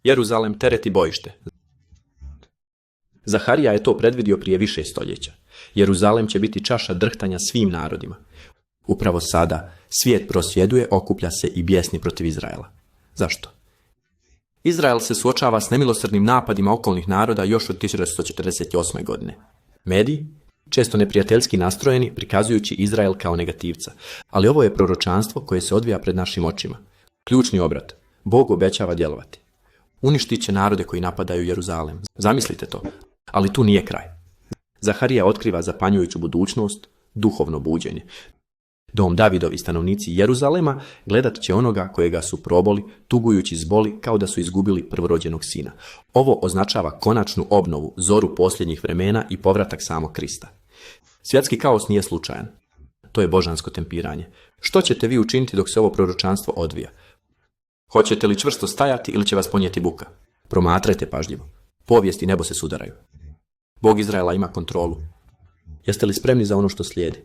Jeruzalem teret i bojište. Zaharija je to predvidio prije više stoljeća. Jeruzalem će biti čaša drhtanja svim narodima. Upravo sada svijet prosvjeduje, okuplja se i bjesni protiv Izraela. Zašto? Izrael se suočava s nemilosrdnim napadima okolnih naroda još od 1948. godine. Mediji, često neprijateljski nastrojeni, prikazujući Izrael kao negativca. Ali ovo je proročanstvo koje se odvija pred našim očima. Ključni obrat. Bog obećava djelovati. Uništit će narode koji napadaju Jeruzalem. Zamislite to. Ali tu nije kraj. Zaharija otkriva zapanjujuću budućnost, duhovno buđenje. Dom Davidov i stanovnici Jeruzalema gledat će onoga kojega su proboli, tugujući zboli kao da su izgubili prvorođenog sina. Ovo označava konačnu obnovu, zoru posljednjih vremena i povratak samog Krista. Svjetski kaos nije slučajan. To je božansko tempiranje. Što ćete vi učiniti dok se ovo proročanstvo odvija? Hoćete li čvrsto stajati ili će vas ponijeti buka? Promatrajte pažljivo. Povijest i nebo se sudaraju. Bog Izraela ima kontrolu. Jeste li spremni za ono što slijedi?